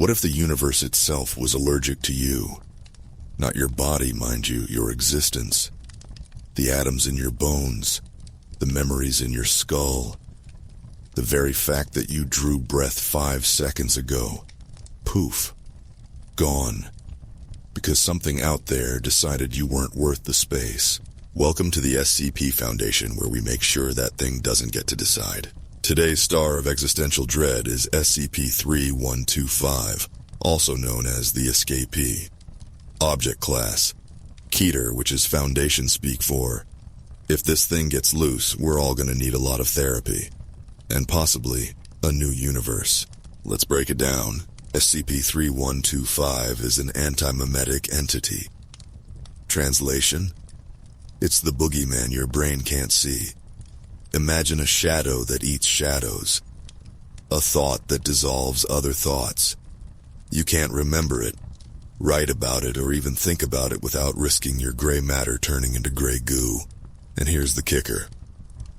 What if the universe itself was allergic to you? Not your body, mind you, your existence. The atoms in your bones, the memories in your skull, the very fact that you drew breath 5 seconds ago. Poof. Gone. Because something out there decided you weren't worth the space. Welcome to the SCP Foundation, where we make sure that thing doesn't get to decide. Today's star of existential dread is SCP-3125, also known as the Escapee. Object class: Keter, which is Foundation speak for, if this thing gets loose, we're all gonna need a lot of therapy. And possibly a new universe. Let's break it down. SCP-3125 is an antimemetic entity. Translation: it's the boogeyman your brain can't see. Imagine a shadow that eats shadows. A thought that dissolves other thoughts. You can't remember it, write about it, or even think about it without risking your gray matter turning into gray goo. And here's the kicker.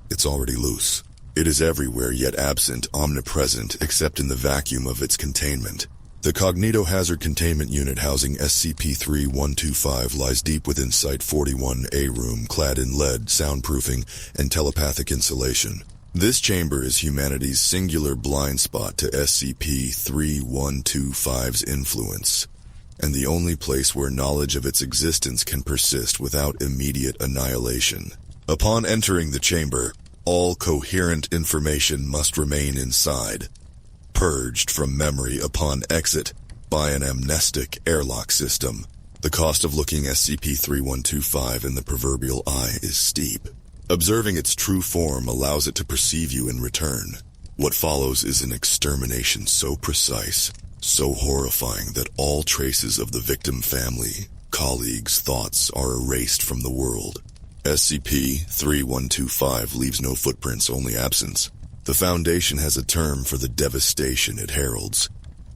It's already loose. It is everywhere, yet absent, omnipresent, except in the vacuum of its containment. The Cognitohazard Containment Unit housing SCP-3125 lies deep within Site-41A room, clad in lead, soundproofing, and telepathic insulation. This chamber is humanity's singular blind spot to SCP-3125's influence, and the only place where knowledge of its existence can persist without immediate annihilation. Upon entering the chamber, all coherent information must remain inside, purged from memory upon exit by an amnestic airlock system. The cost of looking SCP-3125 in the proverbial eye is steep. Observing its true form allows it to perceive you in return. What follows is an extermination so precise, so horrifying that all traces of the victim family, colleagues, thoughts are erased from the world. SCP-3125 leaves no footprints, only absence. The Foundation has a term for the devastation it heralds: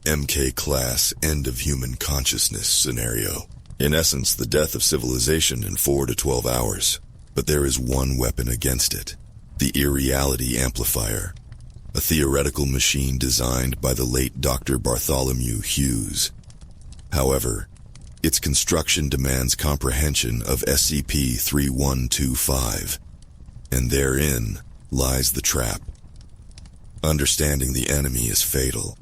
MK-class end of human consciousness scenario. In essence, the death of civilization in 4 to 12 hours. But there is one weapon against it: the irreality amplifier, a theoretical machine designed by the late Dr. Bartholomew Hughes. However, its construction demands comprehension of SCP-3125, and therein lies the trap. Understanding the enemy is fatal.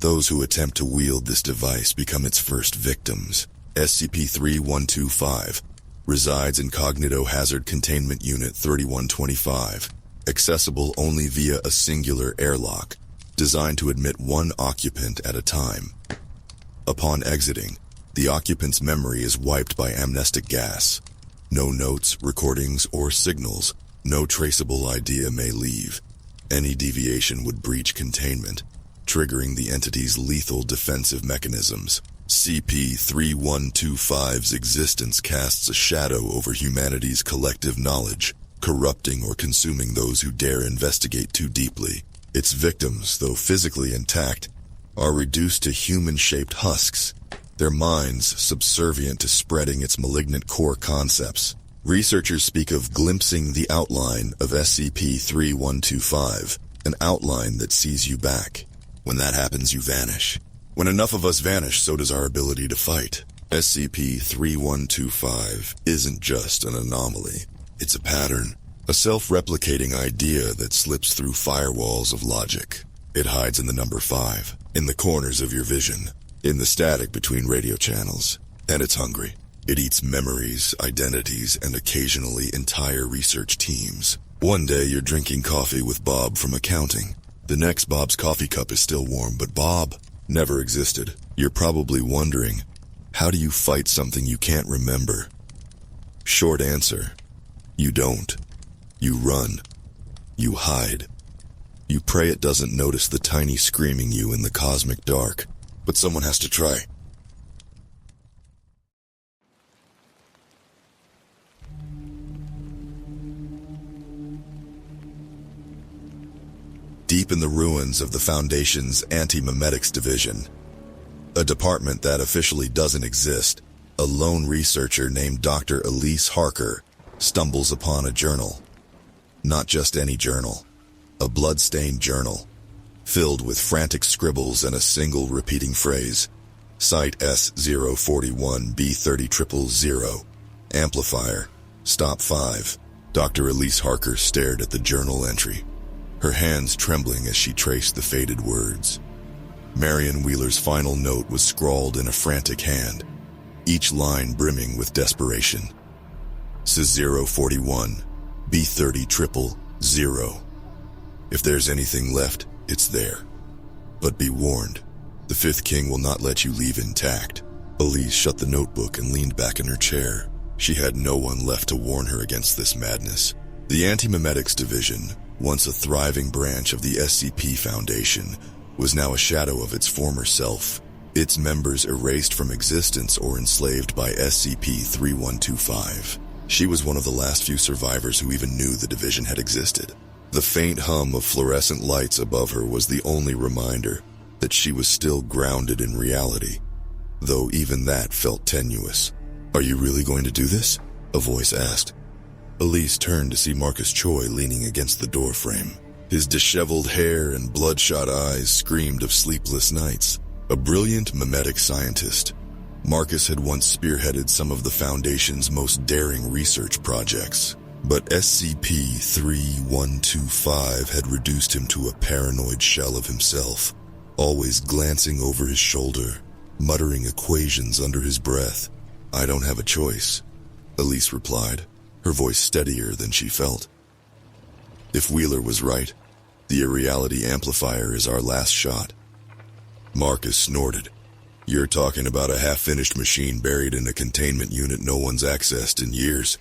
Those who attempt to wield this device become its first victims. SCP-3125 resides in Cognitohazard Containment Unit 3125, accessible only via a singular airlock, designed to admit one occupant at a time. Upon exiting, the occupant's memory is wiped by amnestic gas. No notes, recordings, or signals, no traceable idea may leave. Any deviation would breach containment, triggering the entity's lethal defensive mechanisms. SCP-3125's existence casts a shadow over humanity's collective knowledge, corrupting or consuming those who dare investigate too deeply. Its victims, though physically intact, are reduced to human-shaped husks, their minds subservient to spreading its malignant core concepts. Researchers speak of glimpsing the outline of SCP-3125, an outline that sees you back. When that happens, you vanish. When enough of us vanish, so does our ability to fight. SCP-3125 isn't just an anomaly. It's a pattern, a self-replicating idea that slips through firewalls of logic. It hides in the number 5, in the corners of your vision, in the static between radio channels, and it's hungry. It eats memories, identities, and occasionally entire research teams. One day you're drinking coffee with Bob from accounting. The next Bob's coffee cup is still warm, but Bob never existed. You're probably wondering, how do you fight something you can't remember? Short answer: you don't. You run. You hide. You pray it doesn't notice the tiny screaming you in the cosmic dark. But someone has to try. Deep in the ruins of the Foundation's Antimemetics Division, a department that officially doesn't exist, a lone researcher named Dr. Elise Harker stumbles upon a journal. Not just any journal, a blood-stained journal, filled with frantic scribbles and a single repeating phrase. Site S041B30000. Amplifier. Stop 5. Dr. Elise Harker stared at the journal entry, her hands trembling as she traced the faded words. Marion Wheeler's final note was scrawled in a frantic hand, each line brimming with desperation. S041, B30000. If there's anything left, it's there. But be warned, the Fifth King will not let you leave intact. Elise shut the notebook and leaned back in her chair. She had no one left to warn her against this madness. The Antimemetics Division, once a thriving branch of the SCP Foundation, was now a shadow of its former self, its members erased from existence or enslaved by SCP-3125. She was one of the last few survivors who even knew the division had existed. The faint hum of fluorescent lights above her was the only reminder that she was still grounded in reality, though even that felt tenuous. "Are you really going to do this?" a voice asked. Elise turned to see Marcus Choi leaning against the doorframe. His disheveled hair and bloodshot eyes screamed of sleepless nights. A brilliant memetic scientist, Marcus had once spearheaded some of the Foundation's most daring research projects, but SCP-3125 had reduced him to a paranoid shell of himself, always glancing over his shoulder, muttering equations under his breath. "I don't have a choice," Elise replied, her voice steadier than she felt. "If Wheeler was right, the irreality amplifier is our last shot." Marcus snorted. "You're talking about a half-finished machine buried in a containment unit no one's accessed in years.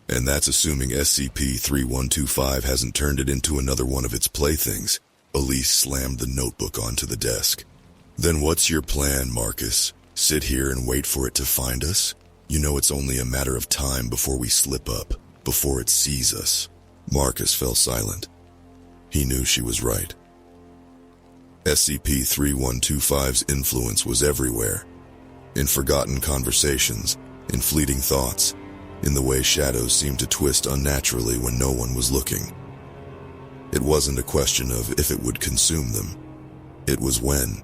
And that's assuming SCP-3125 hasn't turned it into another one of its playthings." Elise slammed the notebook onto the desk. "Then what's your plan, Marcus? Sit here and wait for it to find us? You know it's only a matter of time before we slip up, before it sees us." Marcus fell silent. He knew she was right. SCP-3125's influence was everywhere. In forgotten conversations, in fleeting thoughts, in the way shadows seemed to twist unnaturally when no one was looking. It wasn't a question of if it would consume them. It was when.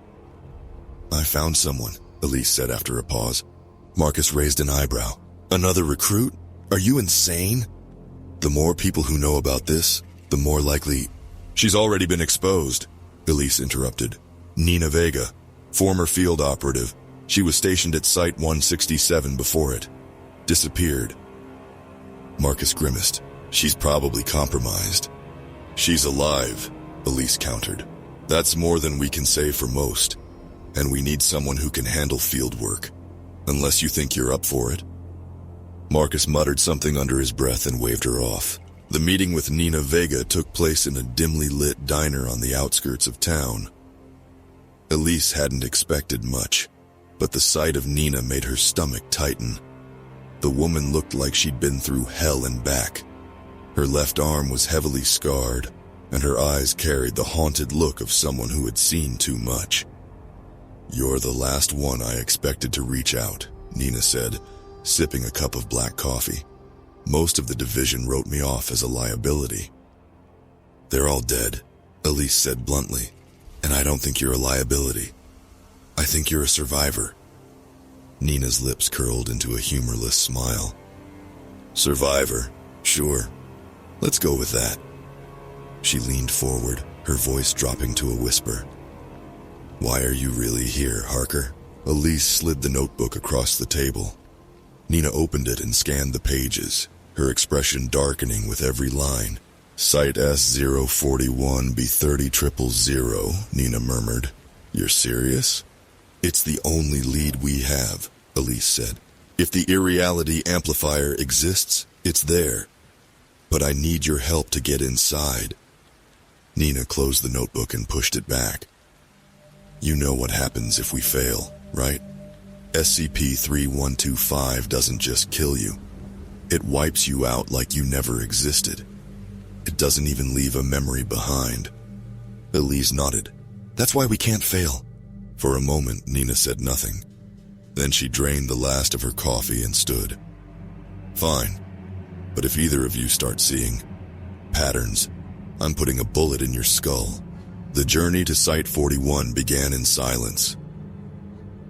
"I found someone," Elise said after a pause. Marcus raised an eyebrow. "Another recruit? Are you insane? The more people who know about this, the more likely—" "She's already been exposed," Elise interrupted. "Nina Vega, former field operative. She was stationed at Site 167 before it. Disappeared." Marcus grimaced. "She's probably compromised." "She's alive," Elise countered. "That's more than we can say for most. And we need someone who can handle field work. Unless you think you're up for it." Marcus muttered something under his breath and waved her off. The meeting with Nina Vega took place in a dimly lit diner on the outskirts of town. Elise hadn't expected much, but the sight of Nina made her stomach tighten. The woman looked like she'd been through hell and back. Her left arm was heavily scarred, and her eyes carried the haunted look of someone who had seen too much. "You're the last one I expected to reach out," Nina said, sipping a cup of black coffee. "Most of the division wrote me off as a liability." "They're all dead," Elise said bluntly, "and I don't think you're a liability. I think you're a survivor." Nina's lips curled into a humorless smile. "Survivor, sure. Let's go with that." She leaned forward, her voice dropping to a whisper. "Why are you really here, Harker?" Elise slid the notebook across the table. Nina opened it and scanned the pages, her expression darkening with every line. "Site S041B30000, Nina murmured. "You're serious?" "It's the only lead we have," Elise said. "If the irreality amplifier exists, it's there. But I need your help to get inside." Nina closed the notebook and pushed it back. "You know what happens if we fail, right? SCP-3125 doesn't just kill you. It wipes you out like you never existed. It doesn't even leave a memory behind." Elise nodded. "That's why we can't fail." For a moment, Nina said nothing. Then she drained the last of her coffee and stood. "Fine. But if either of you start seeing patterns, I'm putting a bullet in your skull. The journey to Site 41 began in silence.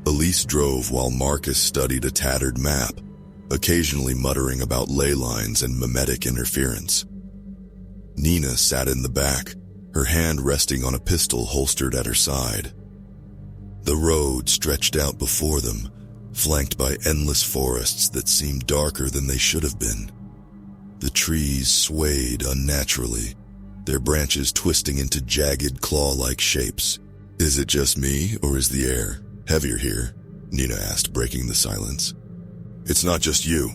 Elise drove while Marcus studied a tattered map, occasionally muttering about ley lines and memetic interference. Nina sat in the back, her hand resting on a pistol holstered at her side. The road stretched out before them, flanked by endless forests that seemed darker than they should have been. The trees swayed unnaturally, their branches twisting into jagged claw-like shapes. "Is it just me, or is the air heavier here?" Nina asked, breaking the silence. "It's not just you,"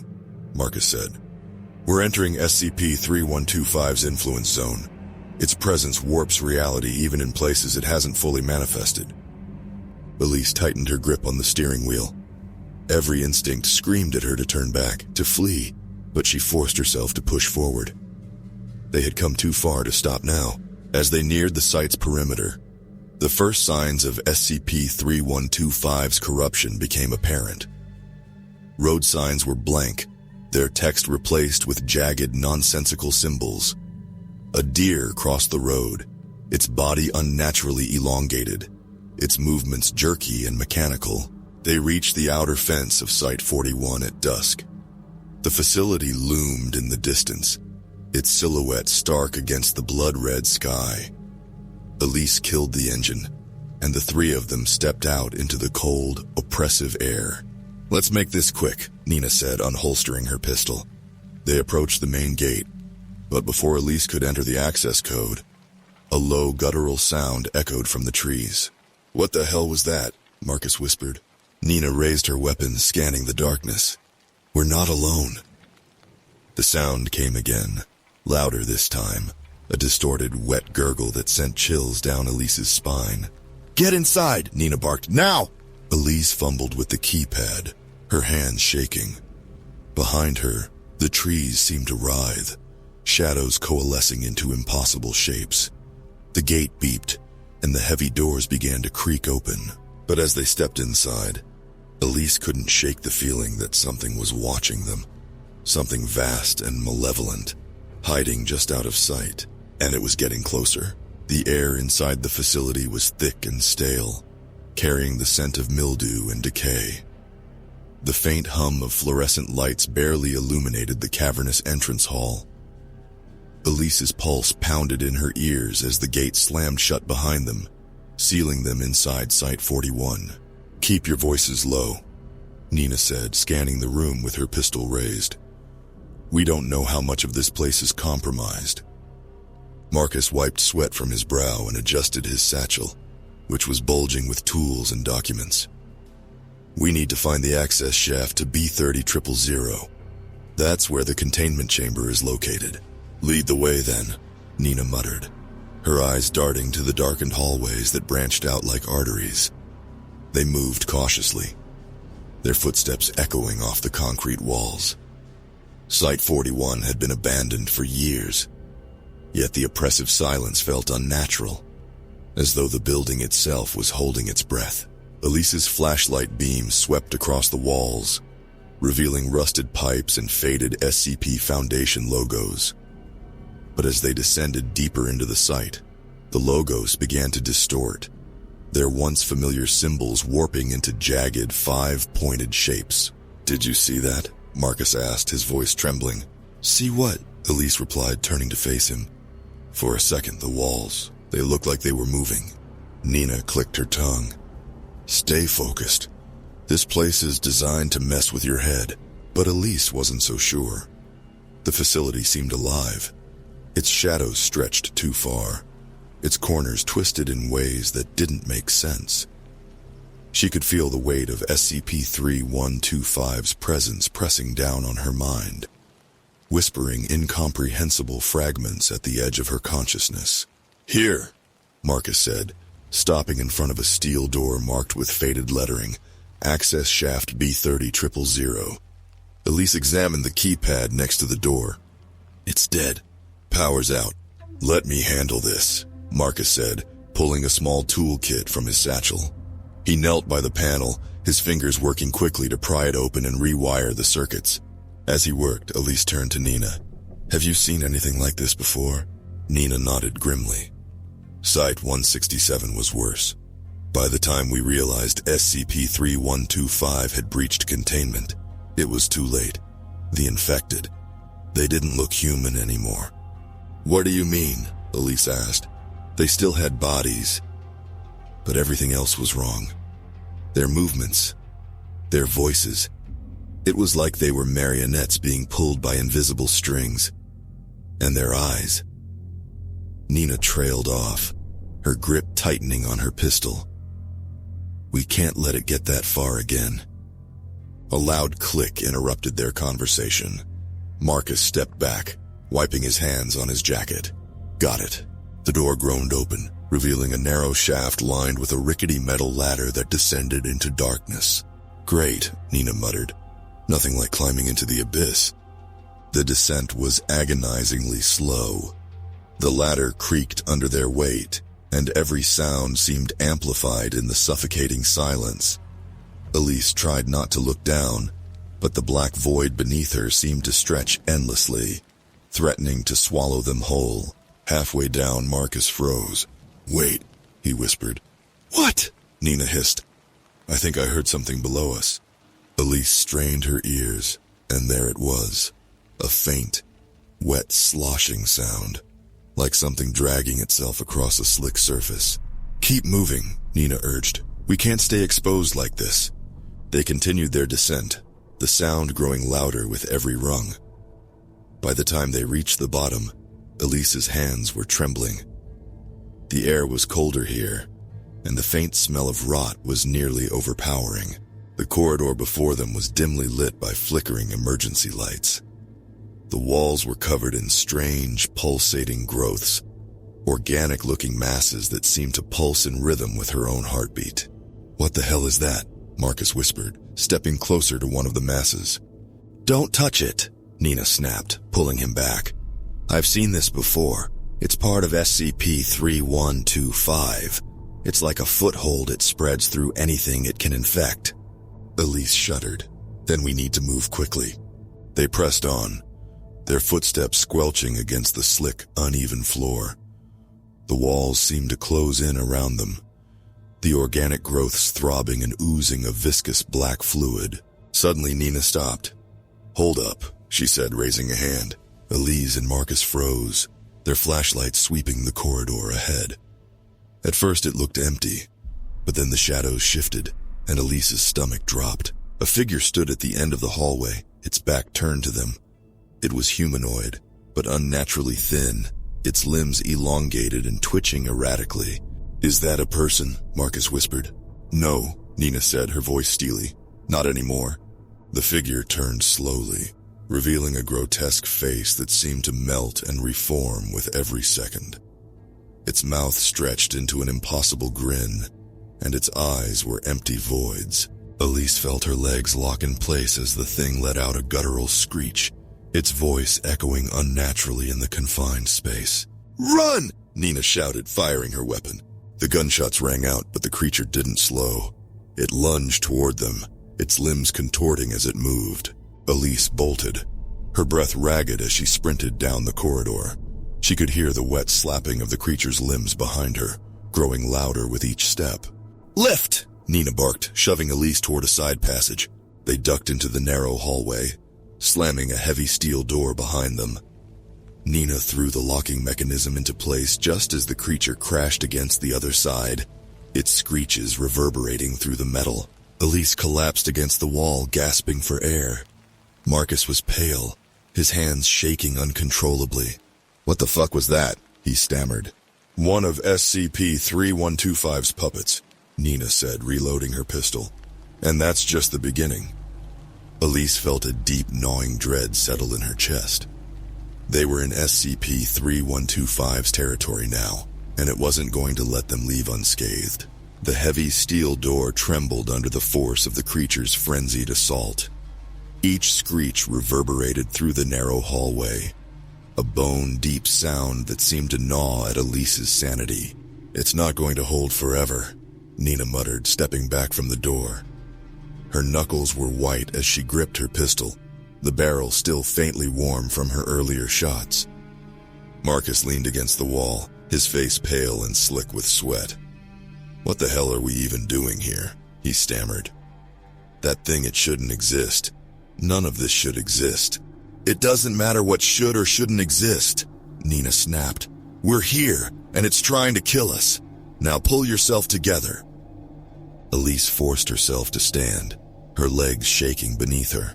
Marcus said. "We're entering SCP-3125's influence zone. Its presence warps reality even in places it hasn't fully manifested." Elise tightened her grip on the steering wheel. Every instinct screamed at her to turn back, to flee, but she forced herself to push forward. They had come too far to stop now. As they neared the site's perimeter, the first signs of SCP-3125's corruption became apparent. Road signs were blank, their text replaced with jagged, nonsensical symbols. A deer crossed the road, its body unnaturally elongated, its movements jerky and mechanical. They reached the outer fence of Site 41 at dusk. The facility loomed in the distance, its silhouette stark against the blood-red sky. Elise killed the engine, and the three of them stepped out into the cold, oppressive air. "Let's make this quick," Nina said, unholstering her pistol. They approached the main gate, but before Elise could enter the access code, a low guttural sound echoed from the trees. "What the hell was that?" Marcus whispered. Nina raised her weapon, scanning the darkness. "We're not alone." The sound came again, louder this time, a distorted, wet gurgle that sent chills down Elise's spine. "Get inside!" Nina barked. "Now!" Elise fumbled with the keypad, her hands shaking. Behind her, the trees seemed to writhe, shadows coalescing into impossible shapes. The gate beeped, and the heavy doors began to creak open. But as they stepped inside, Elise couldn't shake the feeling that something was watching them. Something vast and malevolent, hiding just out of sight. And it was getting closer. The air inside the facility was thick and stale, carrying the scent of mildew and decay. The faint hum of fluorescent lights barely illuminated the cavernous entrance hall. Elise's pulse pounded in her ears as the gate slammed shut behind them, sealing them inside Site 41. "Keep your voices low," Nina said, scanning the room with her pistol raised. "We don't know how much of this place is compromised." Marcus wiped sweat from his brow and adjusted his satchel, which was bulging with tools and documents. "We need to find the access shaft to B-30-000. That's where the containment chamber is located." "Lead the way, then," Nina muttered, her eyes darting to the darkened hallways that branched out like arteries. They moved cautiously, their footsteps echoing off the concrete walls. Site 41 had been abandoned for years, yet the oppressive silence felt unnatural, as though the building itself was holding its breath. Elise's flashlight beam swept across the walls, revealing rusted pipes and faded SCP Foundation logos. But as they descended deeper into the site, the logos began to distort, their once familiar symbols warping into jagged, five-pointed shapes. "Did you see that?" Marcus asked, his voice trembling. "See what?" Elise replied, turning to face him. For a second, the walls, they looked like they were moving. Nina clicked her tongue. "Stay focused. This place is designed to mess with your head." But Elise wasn't so sure. The facility seemed alive. Its shadows stretched too far, its corners twisted in ways that didn't make sense. She could feel the weight of SCP-3125's presence pressing down on her mind, whispering incomprehensible fragments at the edge of her consciousness. "Here," Marcus said, stopping in front of a steel door marked with faded lettering, "Access Shaft B-30-000. Elise examined the keypad next to the door. "It's dead. Power's out." "Let me handle this," Marcus said, pulling a small toolkit from his satchel. He knelt by the panel, his fingers working quickly to pry it open and rewire the circuits. As he worked, Elise turned to Nina. "Have you seen anything like this before?" Nina nodded grimly. Site-167 was worse. By the time we realized SCP-3125 had breached containment, it was too late. The infected. They didn't look human anymore. "What do you mean?" Elise asked. "They still had bodies, but everything else was wrong. Their movements, their voices. It was like they were marionettes being pulled by invisible strings. And their eyes." Nina trailed off, her grip tightening on her pistol. "We can't let it get that far again." A loud click interrupted their conversation. Marcus stepped back, wiping his hands on his jacket. "Got it." The door groaned open, revealing a narrow shaft lined with a rickety metal ladder that descended into darkness. "Great," Nina muttered. "Nothing like climbing into the abyss." The descent was agonizingly slow. The ladder creaked under their weight, and every sound seemed amplified in the suffocating silence. Elise tried not to look down, but the black void beneath her seemed to stretch endlessly, threatening to swallow them whole. Halfway down, Marcus froze. "Wait," he whispered. "What?" Nina hissed. "I think I heard something below us." Elise strained her ears, and there it was. A faint, wet sloshing sound, like something dragging itself across a slick surface. "Keep moving," Nina urged. "We can't stay exposed like this." They continued their descent, the sound growing louder with every rung. By the time they reached the bottom, Elise's hands were trembling. The air was colder here, and the faint smell of rot was nearly overpowering. The corridor before them was dimly lit by flickering emergency lights. The walls were covered in strange, pulsating growths, organic-looking masses that seemed to pulse in rhythm with her own heartbeat. "What the hell is that?" Marcus whispered, stepping closer to one of the masses. "Don't touch it," Nina snapped, pulling him back. "I've seen this before. It's part of SCP-3125. It's like a foothold. It spreads through anything it can infect." Elise shuddered. "Then we need to move quickly." They pressed on, their footsteps squelching against the slick, uneven floor. The walls seemed to close in around them, the organic growths throbbing and oozing a viscous black fluid. Suddenly Nina stopped. "Hold up," she said, raising a hand. Elise and Marcus froze, their flashlights sweeping the corridor ahead. At first it looked empty, but then the shadows shifted, and Elise's stomach dropped. A figure stood at the end of the hallway, its back turned to them. It was humanoid, but unnaturally thin, its limbs elongated and twitching erratically. "Is that a person?" Marcus whispered. "No," Nina said, her voice steely. "Not anymore." The figure turned slowly, revealing a grotesque face that seemed to melt and reform with every second. Its mouth stretched into an impossible grin, and its eyes were empty voids. Elise felt her legs lock in place as the thing let out a guttural screech, its voice echoing unnaturally in the confined space. "Run!" Nina shouted, firing her weapon. The gunshots rang out, but the creature didn't slow. It lunged toward them, its limbs contorting as it moved. Elise bolted, her breath ragged as she sprinted down the corridor. She could hear the wet slapping of the creature's limbs behind her, growing louder with each step. "Lift!" Nina barked, shoving Elise toward a side passage. They ducked into the narrow hallway, slamming a heavy steel door behind them. Nina threw the locking mechanism into place just as the creature crashed against the other side, its screeches reverberating through the metal. Elise collapsed against the wall, gasping for air. Marcus was pale, his hands shaking uncontrollably. "What the fuck was that?" he stammered. "One of SCP-3125's puppets," Nina said, reloading her pistol. "And that's just the beginning." Elise felt a deep, gnawing dread settle in her chest. They were in SCP-3125's territory now, and it wasn't going to let them leave unscathed. The heavy steel door trembled under the force of the creature's frenzied assault. Each screech reverberated through the narrow hallway, a bone-deep sound that seemed to gnaw at Elise's sanity. "It's not going to hold forever," Nina muttered, stepping back from the door. Her knuckles were white as she gripped her pistol, the barrel still faintly warm from her earlier shots. Marcus leaned against the wall, his face pale and slick with sweat. "What the hell are we even doing here?" he stammered. "That thing, it shouldn't exist. None of this should exist." "It doesn't matter what should or shouldn't exist," Nina snapped. "We're here, and it's trying to kill us. Now pull yourself together." Elise forced herself to stand, her legs shaking beneath her.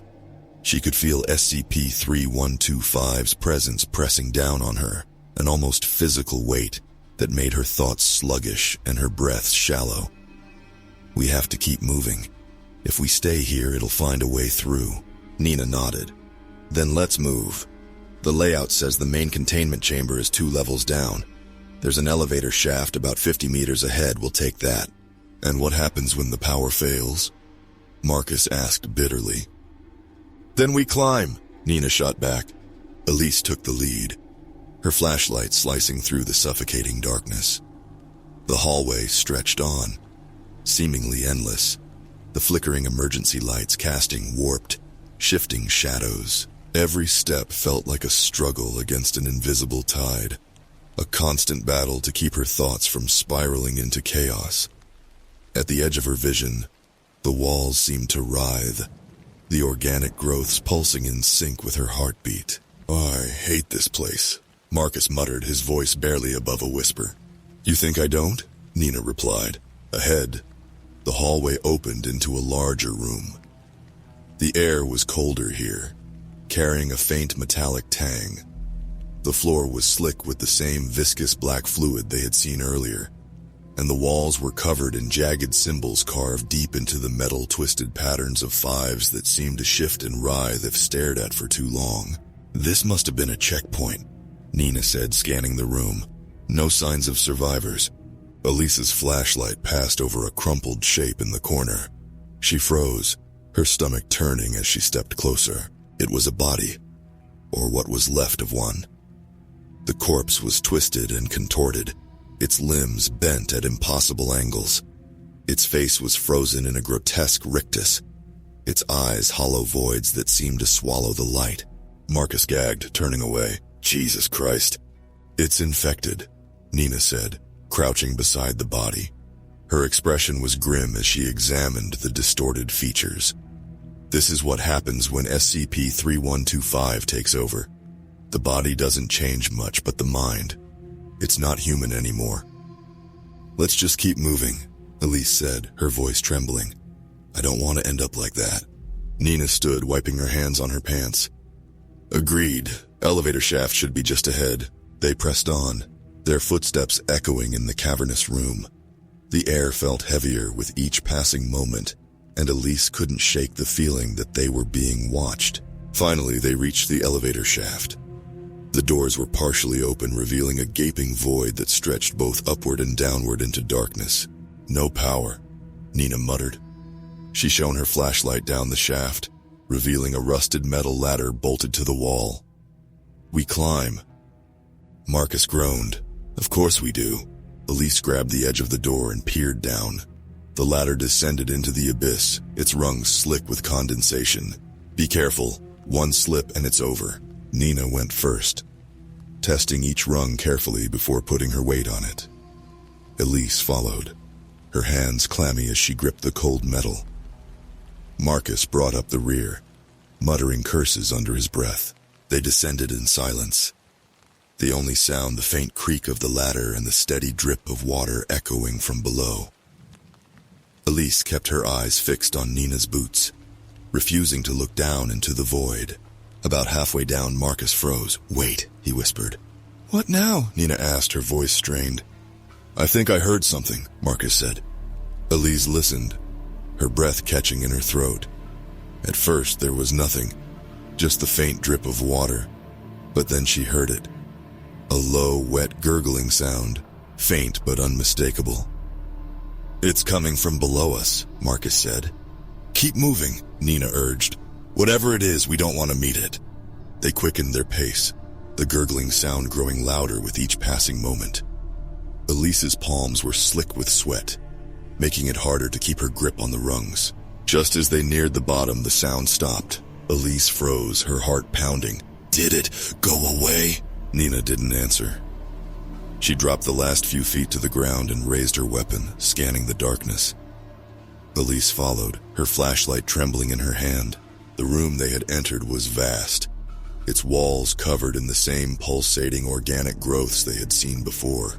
She could feel SCP-3125's presence pressing down on her, an almost physical weight that made her thoughts sluggish and her breaths shallow. "We have to keep moving. If we stay here, it'll find a way through." Nina nodded. "Then let's move. The layout says the main containment chamber is 2 levels down. There's an elevator shaft about 50 meters ahead. We'll take that." "And what happens when the power fails?" Marcus asked bitterly. "Then we climb," Nina shot back. Elise took the lead, her flashlight slicing through the suffocating darkness. The hallway stretched on, seemingly endless, the flickering emergency lights casting warped, shifting shadows. Every step felt like a struggle against an invisible tide, a constant battle to keep her thoughts from spiraling into chaos. At the edge of her vision, the walls seemed to writhe, the organic growths pulsing in sync with her heartbeat. "I hate this place," Marcus muttered, his voice barely above a whisper. "You think I don't?" Nina replied. Ahead, the hallway opened into a larger room. The air was colder here, carrying a faint metallic tang. The floor was slick with the same viscous black fluid they had seen earlier, and the walls were covered in jagged symbols carved deep into the metal, twisted patterns of 5s that seemed to shift and writhe if stared at for too long. "This must have been a checkpoint," Nina said, scanning the room. No signs of survivors. Elise's flashlight passed over a crumpled shape in the corner. She froze, her stomach turning as she stepped closer. It was a body, or what was left of one. The corpse was twisted and contorted, its limbs bent at impossible angles. Its face was frozen in a grotesque rictus, its eyes hollow voids that seemed to swallow the light. Marcus gagged, turning away. "Jesus Christ." "It's infected," Nina said, crouching beside the body. Her expression was grim as she examined the distorted features. "This is what happens when SCP-3125 takes over. The body doesn't change much, but the mind, it's not human anymore." "Let's just keep moving," Elise said, her voice trembling. "I don't want to end up like that." Nina stood, wiping her hands on her pants. "Agreed. Elevator shaft should be just ahead." They pressed on, their footsteps echoing in the cavernous room. The air felt heavier with each passing moment, and Elise couldn't shake the feeling that they were being watched. Finally, they reached the elevator shaft. The doors were partially open, revealing a gaping void that stretched both upward and downward into darkness. "No power," Nina muttered. She shone her flashlight down the shaft, revealing a rusted metal ladder bolted to the wall. "We climb." Marcus groaned. "Of course we do." Elise grabbed the edge of the door and peered down. The ladder descended into the abyss, its rungs slick with condensation. "Be careful. One slip and it's over." Nina went first, testing each rung carefully before putting her weight on it. Elise followed, her hands clammy as she gripped the cold metal. Marcus brought up the rear, muttering curses under his breath. They descended in silence, the only sound the faint creak of the ladder and the steady drip of water echoing from below. Elise kept her eyes fixed on Nina's boots, refusing to look down into the void. About halfway down, Marcus froze. "Wait," he whispered. "What now?" Nina asked, her voice strained. "I think I heard something," Marcus said. Elise listened, her breath catching in her throat. At first, there was nothing, just the faint drip of water. But then she heard it. A low, wet gurgling sound, faint but unmistakable. "It's coming from below us," Marcus said. "Keep moving," Nina urged. "Whatever it is, we don't want to meet it." They quickened their pace, the gurgling sound growing louder with each passing moment. Elise's palms were slick with sweat, making it harder to keep her grip on the rungs. Just as they neared the bottom, the sound stopped. Elise froze, her heart pounding. "Did it go away?" Nina didn't answer. She dropped the last few feet to the ground and raised her weapon, scanning the darkness. Elise followed, her flashlight trembling in her hand. The room they had entered was vast, its walls covered in the same pulsating organic growths they had seen before.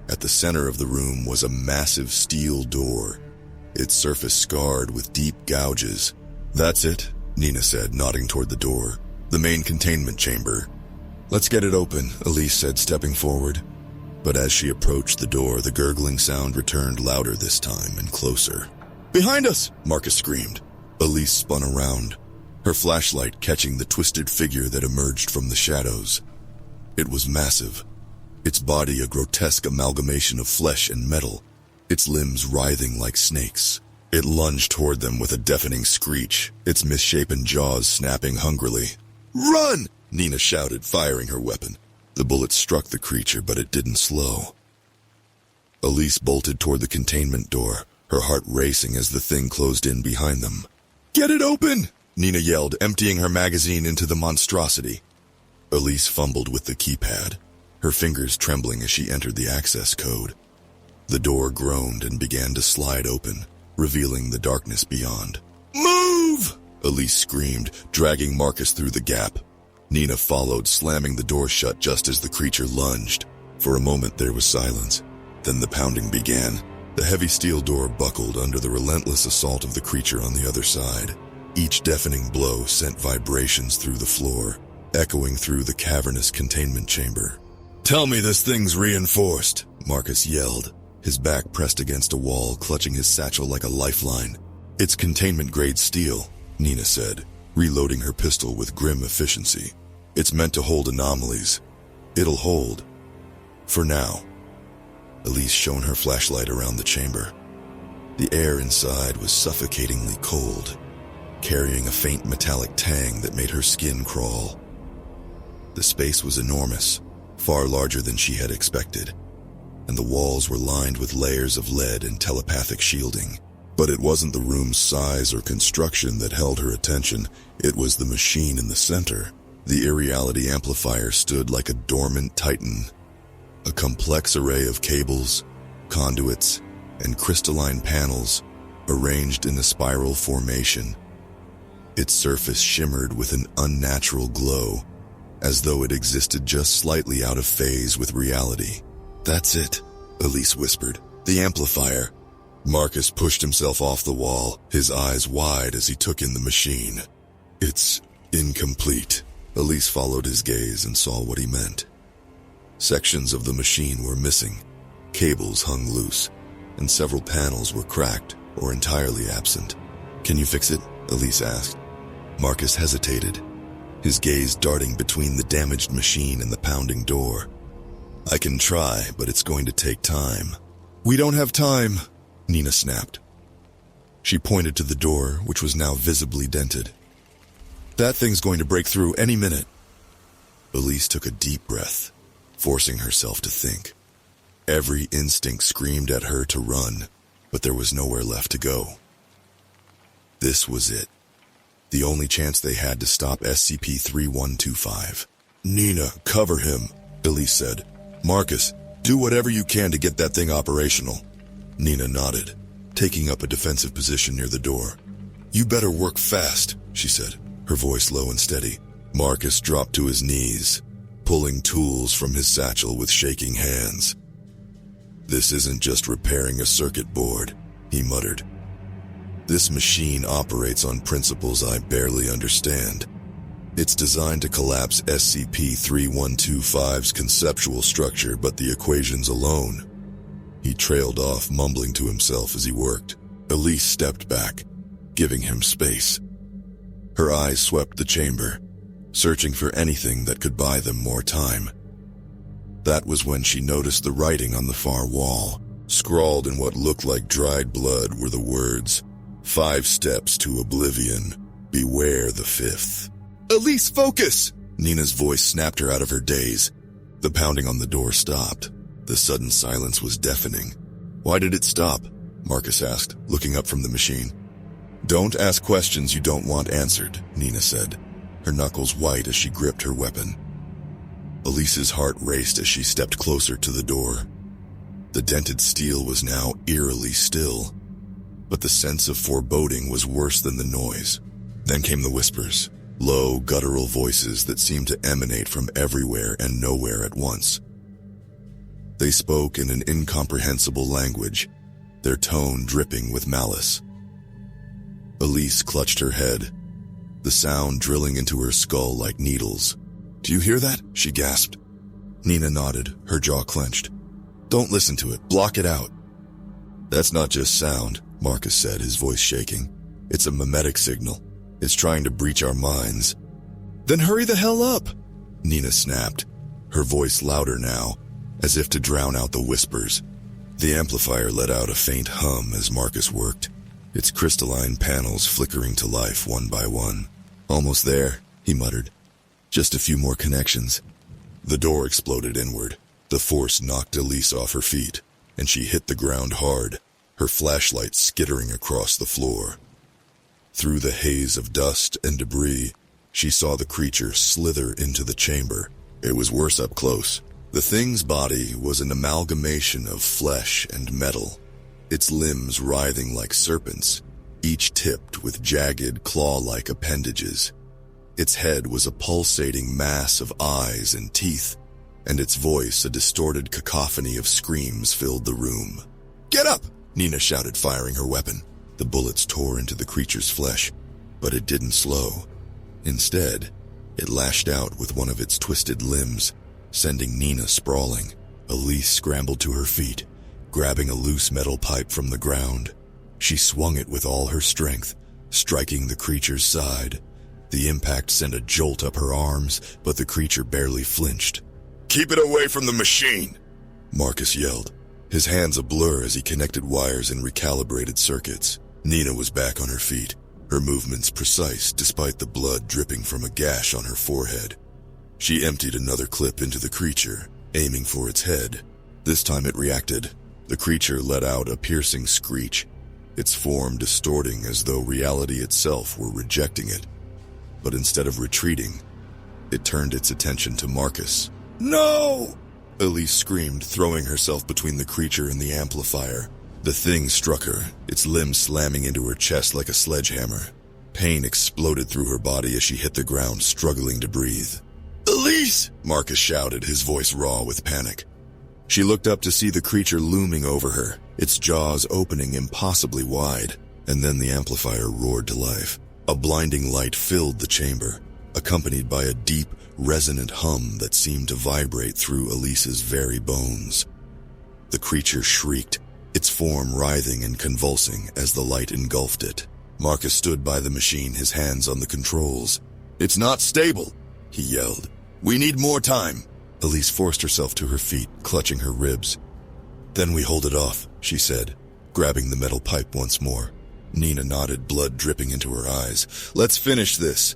At the center of the room was a massive steel door, its surface scarred with deep gouges. "That's it," Nina said, nodding toward the door. "The main containment chamber." "Let's get it open," Elise said, stepping forward. But as she approached the door, the gurgling sound returned louder this time and closer. "Behind us!" Marcus screamed. Elise spun around, her flashlight catching the twisted figure that emerged from the shadows. It was massive, its body a grotesque amalgamation of flesh and metal, its limbs writhing like snakes. It lunged toward them with a deafening screech, its misshapen jaws snapping hungrily. "Run!" Nina shouted, firing her weapon. The bullet struck the creature, but it didn't slow. Elise bolted toward the containment door, her heart racing as the thing closed in behind them. "Get it open!" Nina yelled, emptying her magazine into the monstrosity. Elise fumbled with the keypad, her fingers trembling as she entered the access code. The door groaned and began to slide open, revealing the darkness beyond. "Move!" Elise screamed, dragging Marcus through the gap. Nina followed, slamming the door shut just as the creature lunged. For a moment there was silence. Then the pounding began. The heavy steel door buckled under the relentless assault of the creature on the other side. Each deafening blow sent vibrations through the floor, echoing through the cavernous containment chamber. "Tell me this thing's reinforced," Marcus yelled, his back pressed against a wall, clutching his satchel like a lifeline. "It's containment-grade steel," Nina said, reloading her pistol with grim efficiency. "It's meant to hold anomalies. It'll hold. For now." Elise shone her flashlight around the chamber. The air inside was suffocatingly cold, carrying a faint metallic tang that made her skin crawl. The space was enormous, far larger than she had expected, and the walls were lined with layers of lead and telepathic shielding. But it wasn't the room's size or construction that held her attention, it was the machine in the center. The irreality amplifier stood like a dormant titan, a complex array of cables, conduits, and crystalline panels arranged in a spiral formation. Its surface shimmered with an unnatural glow, as though it existed just slightly out of phase with reality. "That's it," Elise whispered. "The amplifier." Marcus pushed himself off the wall, his eyes wide as he took in the machine. "It's incomplete." Elise followed his gaze and saw what he meant. Sections of the machine were missing, cables hung loose, and several panels were cracked or entirely absent. "Can you fix it?" Elise asked. Marcus hesitated, his gaze darting between the damaged machine and the pounding door. "I can try, but it's going to take time." "We don't have time," Nina snapped. She pointed to the door, which was now visibly dented. "That thing's going to break through any minute." Elise took a deep breath, forcing herself to think. Every instinct screamed at her to run, but there was nowhere left to go. This was it. The only chance they had to stop SCP-3125. "Nina, cover him," Elise said. "Marcus, do whatever you can to get that thing operational." Nina nodded, taking up a defensive position near the door. "You better work fast," she said, her voice low and steady. Marcus dropped to his knees, pulling tools from his satchel with shaking hands. "This isn't just repairing a circuit board," he muttered. "This machine operates on principles I barely understand. It's designed to collapse SCP-3125's conceptual structure, but the equations alone." He trailed off, mumbling to himself as he worked. Elise stepped back, giving him space. Her eyes swept the chamber, searching for anything that could buy them more time. That was when she noticed the writing on the far wall. Scrawled in what looked like dried blood were the words, "5 steps to oblivion. Beware the 5th." "Elise, focus!" Nina's voice snapped her out of her daze. The pounding on the door stopped. The sudden silence was deafening. "Why did it stop?" Marcus asked, looking up from the machine. "Don't ask questions you don't want answered," Nina said, her knuckles white as she gripped her weapon. Elise's heart raced as she stepped closer to the door. The dented steel was now eerily still, but the sense of foreboding was worse than the noise. Then came the whispers, low, guttural voices that seemed to emanate from everywhere and nowhere at once. They spoke in an incomprehensible language, their tone dripping with malice. Elise clutched her head, the sound drilling into her skull like needles. "Do you hear that?" she gasped. Nina nodded, her jaw clenched. "Don't listen to it. Block it out." "That's not just sound," Marcus said, his voice shaking. "It's a memetic signal. It's trying to breach our minds." "Then hurry the hell up," Nina snapped, her voice louder now, as if to drown out the whispers. The amplifier let out a faint hum as Marcus worked, its crystalline panels flickering to life one by one. "Almost there," he muttered. "Just a few more connections." The door exploded inward. The force knocked Elise off her feet, and she hit the ground hard, her flashlight skittering across the floor. Through the haze of dust and debris, she saw the creature slither into the chamber. It was worse up close. The thing's body was an amalgamation of flesh and metal, its limbs writhing like serpents, each tipped with jagged, claw-like appendages. Its head was a pulsating mass of eyes and teeth, and its voice a distorted cacophony of screams filled the room. "Get up!" Nina shouted, firing her weapon. The bullets tore into the creature's flesh, but it didn't slow. Instead, it lashed out with one of its twisted limbs, sending Nina sprawling. Elise scrambled to her feet, grabbing a loose metal pipe from the ground. She swung it with all her strength, striking the creature's side. The impact sent a jolt up her arms, but the creature barely flinched. "Keep it away from the machine!" Marcus yelled, his hands a blur as he connected wires and recalibrated circuits. Nina was back on her feet, her movements precise despite the blood dripping from a gash on her forehead. She emptied another clip into the creature, aiming for its head. This time it reacted. The creature let out a piercing screech, its form distorting as though reality itself were rejecting it. But instead of retreating, it turned its attention to Marcus. "No!" Elise screamed, throwing herself between the creature and the amplifier. The thing struck her, its limbs slamming into her chest like a sledgehammer. Pain exploded through her body as she hit the ground, struggling to breathe. "Elise!" Marcus shouted, his voice raw with panic. She looked up to see the creature looming over her, its jaws opening impossibly wide, and then the amplifier roared to life. A blinding light filled the chamber, accompanied by a deep, resonant hum that seemed to vibrate through Elise's very bones. The creature shrieked, its form writhing and convulsing as the light engulfed it. Marcus stood by the machine, his hands on the controls. "It's not stable," he yelled. "We need more time." Elise forced herself to her feet, clutching her ribs. "Then we hold it off," she said, grabbing the metal pipe once more. Nina nodded, blood dripping into her eyes. "Let's finish this."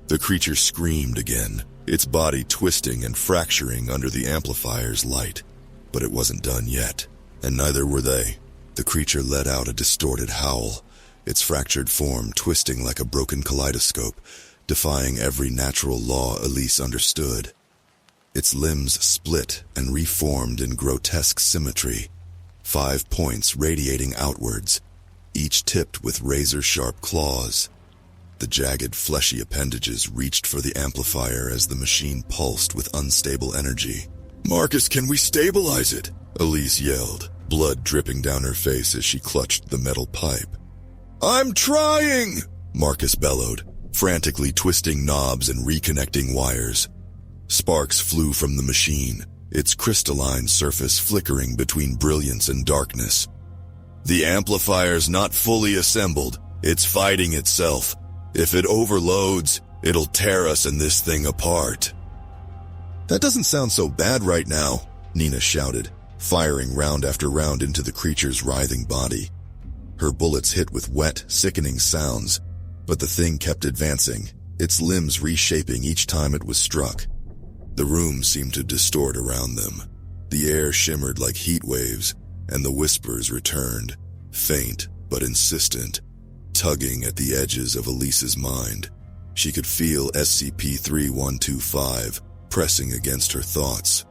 The creature screamed again, its body twisting and fracturing under the amplifier's light. But it wasn't done yet, and neither were they. The creature let out a distorted howl, its fractured form twisting like a broken kaleidoscope, defying every natural law Elise understood. Its limbs split and reformed in grotesque symmetry, 5 points radiating outwards, each tipped with razor-sharp claws. The jagged, fleshy appendages reached for the amplifier as the machine pulsed with unstable energy. "Marcus, can we stabilize it?" Elise yelled, blood dripping down her face as she clutched the metal pipe. "I'm trying!" Marcus bellowed, frantically twisting knobs and reconnecting wires. Sparks flew from the machine, its crystalline surface flickering between brilliance and darkness. "The amplifier's not fully assembled. It's fighting itself. If it overloads, it'll tear us and this thing apart." "That doesn't sound so bad right now," Nina shouted, firing round after round into the creature's writhing body. Her bullets hit with wet, sickening sounds, but the thing kept advancing, its limbs reshaping each time it was struck. The room seemed to distort around them. The air shimmered like heat waves, and the whispers returned, faint but insistent, tugging at the edges of Elise's mind. She could feel SCP-3125, pressing against her thoughts,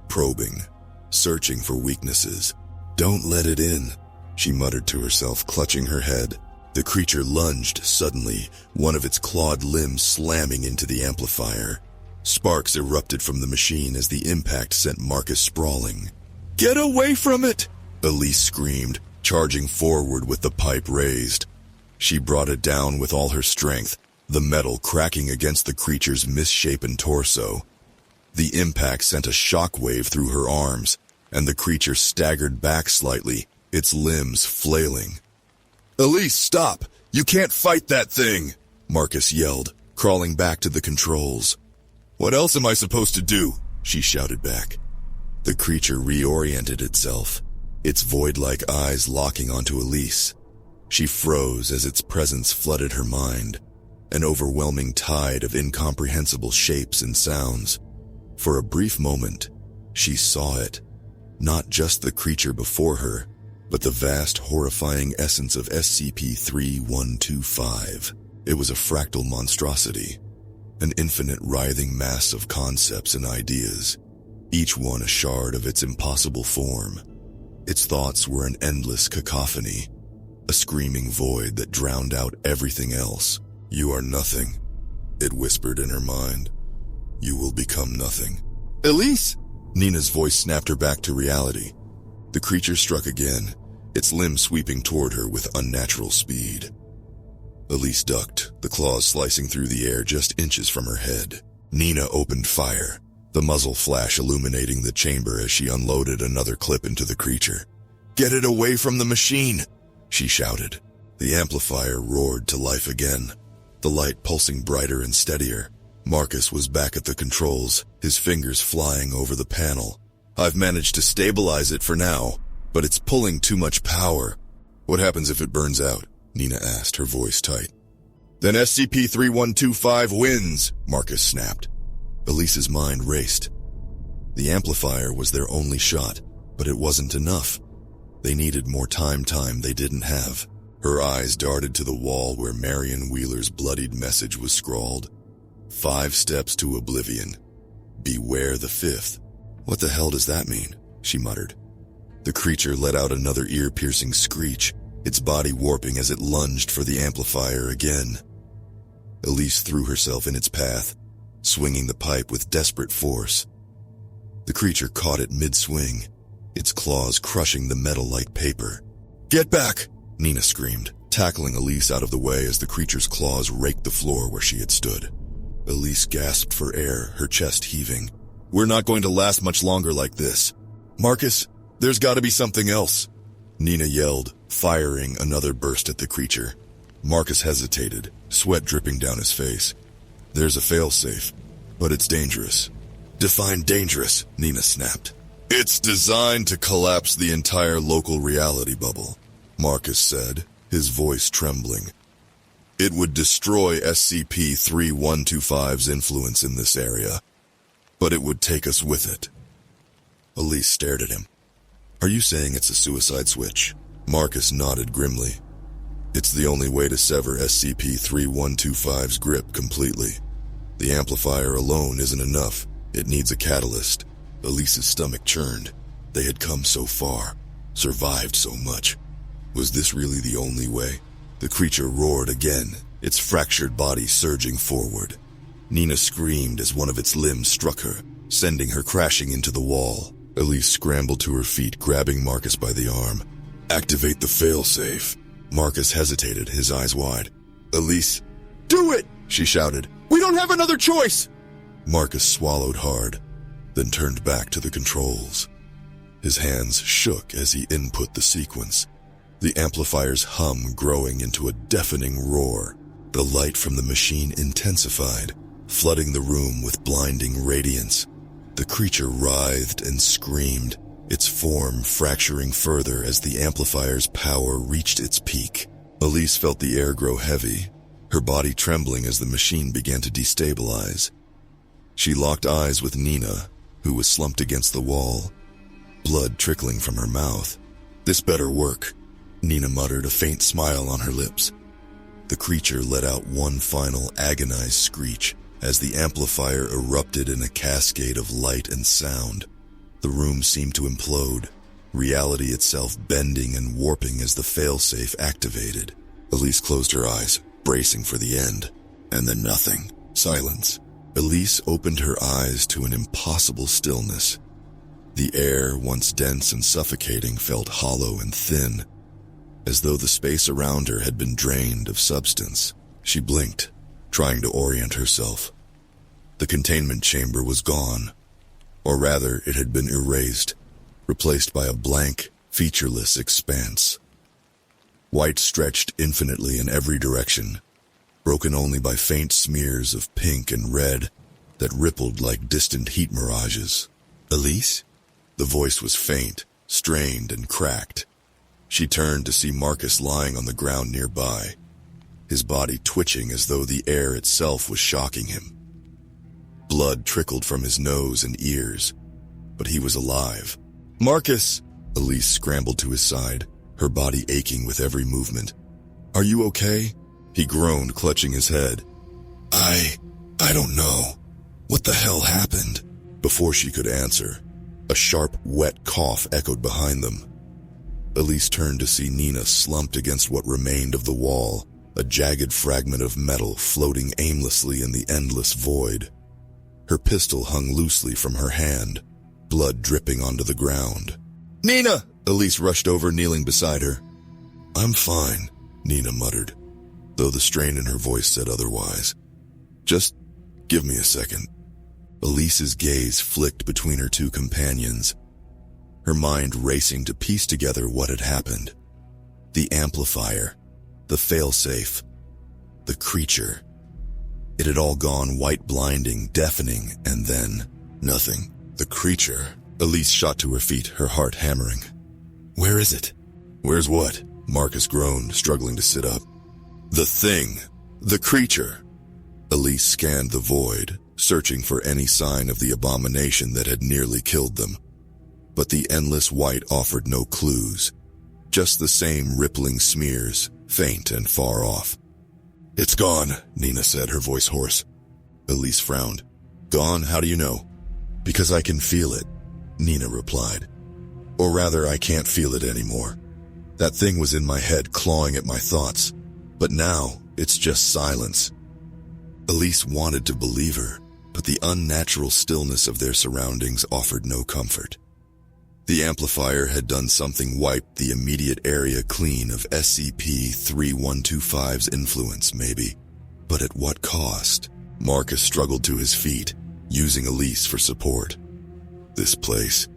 probing, searching for weaknesses. "Don't let it in," she muttered to herself, clutching her head. The creature lunged suddenly, one of its clawed limbs slamming into the amplifier. Sparks erupted from the machine as the impact sent Marcus sprawling. "Get away from it!" Elise screamed, charging forward with the pipe raised. She brought it down with all her strength, the metal cracking against the creature's misshapen torso. The impact sent a shockwave through her arms, and the creature staggered back slightly, its limbs flailing. "Elise, stop! You can't fight that thing!" Marcus yelled, crawling back to the controls. "What else am I supposed to do?" she shouted back. The creature reoriented itself, its void-like eyes locking onto Elise. She froze as its presence flooded her mind, an overwhelming tide of incomprehensible shapes and sounds. For a brief moment, she saw it, not just the creature before her, but the vast, horrifying essence of SCP-3125. It was a fractal monstrosity, an infinite writhing mass of concepts and ideas, each one a shard of its impossible form. Its thoughts were an endless cacophony, a screaming void that drowned out everything else. "You are nothing," it whispered in her mind. "You will become nothing." "Elise!" Nina's voice snapped her back to reality. The creature struck again, its limbs sweeping toward her with unnatural speed. Elise ducked, the claws slicing through the air just inches from her head. Nina opened fire, the muzzle flash illuminating the chamber as she unloaded another clip into the creature. "Get it away from the machine!" she shouted. The amplifier roared to life again, the light pulsing brighter and steadier. Marcus was back at the controls, his fingers flying over the panel. "I've managed to stabilize it for now, but it's pulling too much power." "What happens if it burns out?" Nina asked, her voice tight. "Then SCP-3125 wins," Marcus snapped. Elise's mind raced. The amplifier was their only shot, but it wasn't enough. They needed more time they didn't have. Her eyes darted to the wall where Marion Wheeler's bloodied message was scrawled. 5 steps to oblivion. Beware the 5th. "What the hell does that mean?" she muttered. The creature let out another ear-piercing screech, its body warping as it lunged for the amplifier again. Elise threw herself in its path, swinging the pipe with desperate force. The creature caught it mid-swing, its claws crushing the metal like paper. "Get back!" Nina screamed, tackling Elise out of the way as the creature's claws raked the floor where she had stood. Elise gasped for air, her chest heaving. "We're not going to last much longer like this. Marcus, there's got to be something else." Nina yelled, firing another burst at the creature. Marcus hesitated, sweat dripping down his face. "There's a failsafe, but it's dangerous." "Define dangerous," Nina snapped. "It's designed to collapse the entire local reality bubble," Marcus said, his voice trembling. "It would destroy SCP-3125's influence in this area, but it would take us with it." Elise stared at him. "Are you saying it's a suicide switch?" Marcus nodded grimly. "It's the only way to sever SCP-3125's grip completely. The amplifier alone isn't enough. It needs a catalyst." Elise's stomach churned. They had come so far, survived so much. Was this really the only way? The creature roared again, its fractured body surging forward. Nina screamed as one of its limbs struck her, sending her crashing into the wall. Elise scrambled to her feet, grabbing Marcus by the arm. "Activate the failsafe." Marcus hesitated, his eyes wide. "Elise, do it!" she shouted. "We don't have another choice!" Marcus swallowed hard, then turned back to the controls. His hands shook as he input the sequence, the amplifier's hum growing into a deafening roar. The light from the machine intensified, flooding the room with blinding radiance. The creature writhed and screamed, its form fracturing further as the amplifier's power reached its peak. Elise felt the air grow heavy, her body trembling as the machine began to destabilize. She locked eyes with Nina, who was slumped against the wall, blood trickling from her mouth. "This better work," Nina muttered, a faint smile on her lips. The creature let out one final agonized screech, As the amplifier erupted in a cascade of light and sound, the room seemed to implode, reality itself bending and warping as the failsafe activated. Elise closed her eyes, bracing for the end. And then nothing. Silence. Elise opened her eyes to an impossible stillness. The air, once dense and suffocating, felt hollow and thin, as though the space around her had been drained of substance. She blinked, trying to orient herself. The containment chamber was gone, or rather, it had been erased, replaced by a blank, featureless expanse. White stretched infinitely in every direction, broken only by faint smears of pink and red that rippled like distant heat mirages. Elise? The voice was faint, strained, and cracked. She turned to see Marcus lying on the ground nearby, his body twitching as though the air itself was shocking him. Blood trickled from his nose and ears, but he was alive. "Marcus!" Elise scrambled to his side, her body aching with every movement. "Are you okay?" He groaned, clutching his head. I don't know. What the hell happened?" Before she could answer, a sharp, wet cough echoed behind them. Elise turned to see Nina slumped against what remained of the wall, a jagged fragment of metal floating aimlessly in the endless void. Her pistol hung loosely from her hand, blood dripping onto the ground. "Nina!" Elise rushed over, kneeling beside her. "I'm fine," Nina muttered, though the strain in her voice said otherwise. "Just give me a second." Elise's gaze flicked between her two companions, her mind racing to piece together what had happened. The amplifier, the failsafe, the creature. It had all gone white blinding, deafening, and then nothing. The creature. Elise shot to her feet, her heart hammering. "Where is it?" "Where's what?" Marcus groaned, struggling to sit up. "The thing. The creature." Elise scanned the void, searching for any sign of the abomination that had nearly killed them. But the endless white offered no clues, just the same rippling smears, faint and far off. "It's gone," Nina said, her voice hoarse. Elise frowned. "Gone? How do you know?" "Because I can feel it," Nina replied. "Or rather, I can't feel it anymore. That thing was in my head, clawing at my thoughts. But now, it's just silence." Elise wanted to believe her, but the unnatural stillness of their surroundings offered no comfort. The amplifier had done something wiped the immediate area clean of SCP-3125's influence, maybe. But at what cost? Marcus struggled to his feet, using Elise for support. "This place,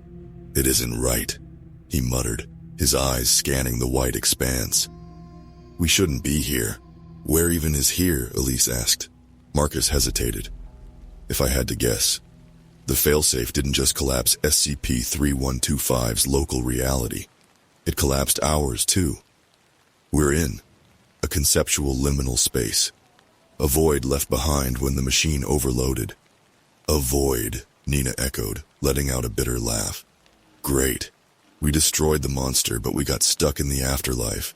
it isn't right," he muttered, his eyes scanning the white expanse. "We shouldn't be here." "Where even is here?" Elise asked. Marcus hesitated. "If I had to guess, the failsafe didn't just collapse SCP-3125's local reality. It collapsed ours, too. We're in a conceptual liminal space, a void left behind when the machine overloaded." "A void," Nina echoed, letting out a bitter laugh. "Great. We destroyed the monster, but we got stuck in the afterlife."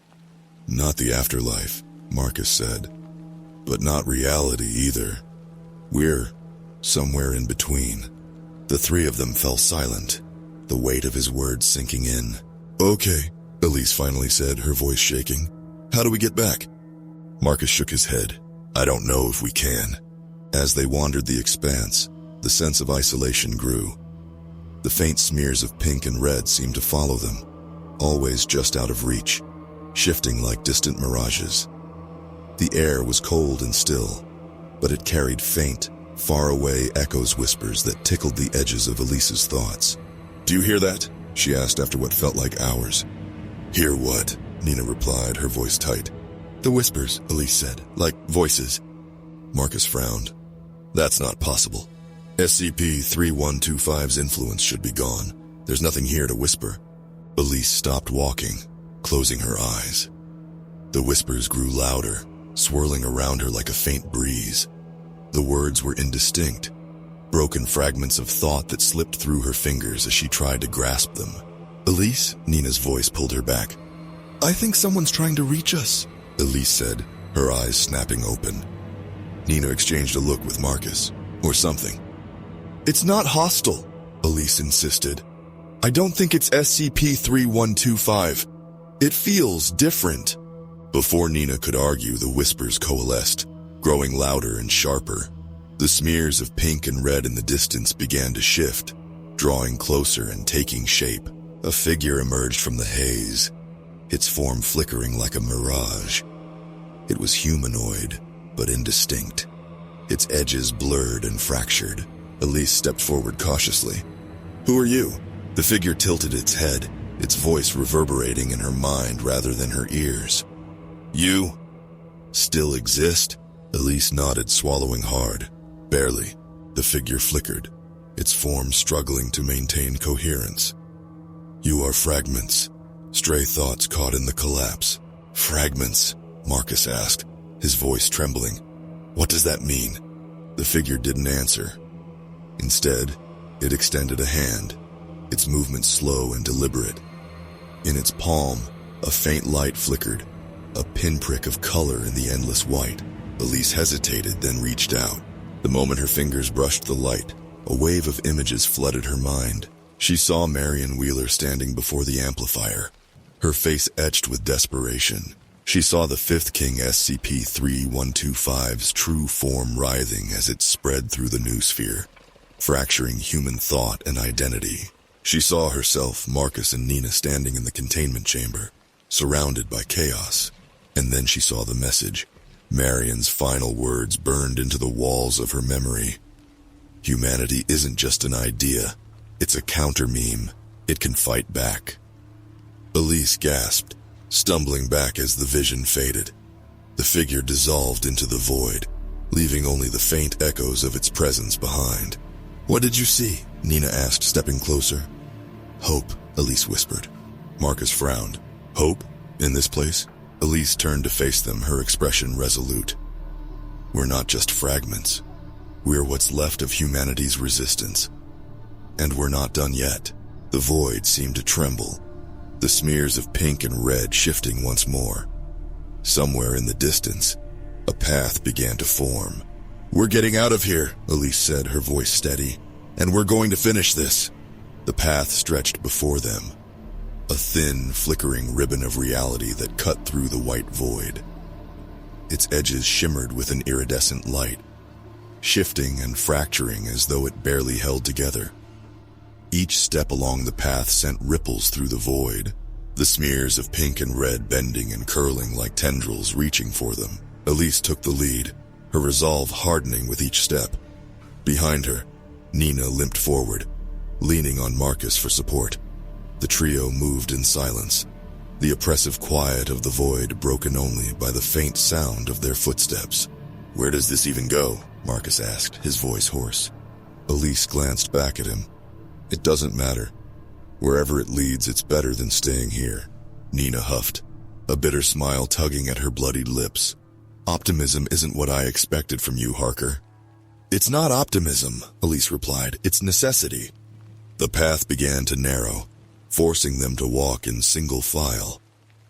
"Not the afterlife," Marcus said. "But not reality either. We're somewhere in between." The three of them fell silent, the weight of his words sinking in. "Okay," Elise finally said, her voice shaking. "How do we get back?" Marcus shook his head. "I don't know if we can." As they wandered the expanse, the sense of isolation grew. The faint smears of pink and red seemed to follow them, always just out of reach, shifting like distant mirages. The air was cold and still, but it carried faint, far-away echoes whispers that tickled the edges of Elise's thoughts. "Do you hear that?" she asked after what felt like hours. "Hear what?" Nina replied, her voice tight. "The whispers," Elise said, "like voices." Marcus frowned. "That's not possible. SCP-3125's influence should be gone. There's nothing here to whisper." Elise stopped walking, closing her eyes. The whispers grew louder, swirling around her like a faint breeze. The words were indistinct, broken fragments of thought that slipped through her fingers as she tried to grasp them. "Elise?" Nina's voice pulled her back. "I think someone's trying to reach us," Elise said, her eyes snapping open. Nina exchanged a look with Marcus, or something. It's not hostile, Elise insisted. I don't think it's SCP-3125. It feels different. Before Nina could argue, the whispers coalesced, growing louder and sharper. The smears of pink and red in the distance began to shift, drawing closer and taking shape. A figure emerged from the haze, its form flickering like a mirage. It was humanoid, but indistinct, its edges blurred and fractured. Elise stepped forward cautiously. Who are you? The figure tilted its head, its voice reverberating in her mind rather than her ears. You still exist? Elise nodded, swallowing hard. Barely. The figure flickered, its form struggling to maintain coherence. You are fragments. Stray thoughts caught in the collapse. Fragments? Marcus asked, his voice trembling. What does that mean? The figure didn't answer. Instead, it extended a hand, its movement slow and deliberate. In its palm, a faint light flickered, a pinprick of color in the endless white. Elise hesitated, then reached out. The moment her fingers brushed the light, a wave of images flooded her mind. She saw Marion Wheeler standing before the amplifier, her face etched with desperation. She saw the fifth king SCP-3125's true form writhing as it spread through the noosphere, fracturing human thought and identity. She saw herself, Marcus, and Nina standing in the containment chamber, surrounded by chaos. And then she saw the message. Marion's final words burned into the walls of her memory. Humanity isn't just an idea. It's a counter-meme. It can fight back. Elise gasped, stumbling back as the vision faded. The figure dissolved into the void, leaving only the faint echoes of its presence behind. What did you see? Nina asked, stepping closer. Hope, Elise whispered. Marcus frowned. Hope? In this place? Elise turned to face them, her expression resolute. We're not just fragments. We're what's left of humanity's resistance. And we're not done yet. The void seemed to tremble, the smears of pink and red shifting once more. Somewhere in the distance, a path began to form. We're getting out of here, Elise said, her voice steady. And we're going to finish this. The path stretched before them, a thin, flickering ribbon of reality that cut through the white void. Its edges shimmered with an iridescent light, shifting and fracturing as though it barely held together. Each step along the path sent ripples through the void, the smears of pink and red bending and curling like tendrils reaching for them. Elise took the lead, her resolve hardening with each step. Behind her, Nina limped forward, leaning on Marcus for support. The trio moved in silence, the oppressive quiet of the void broken only by the faint sound of their footsteps. Where does this even go? Marcus asked, his voice hoarse. Elise glanced back at him. It doesn't matter. Wherever it leads, it's better than staying here. Nina huffed, a bitter smile tugging at her bloodied lips. Optimism isn't what I expected from you, Harker. It's not optimism, Elise replied. It's necessity. The path began to narrow, forcing them to walk in single file.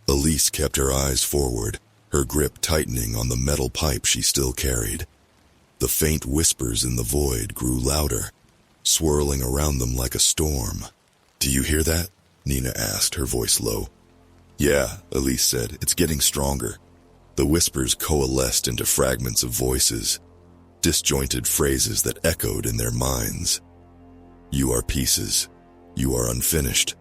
Elise kept her eyes forward, her grip tightening on the metal pipe she still carried. The faint whispers in the void grew louder, swirling around them like a storm. Do you hear that? Nina asked, her voice low. Yeah, Elise said. It's getting stronger. The whispers coalesced into fragments of voices, disjointed phrases that echoed in their minds. You are pieces. You are unfinished.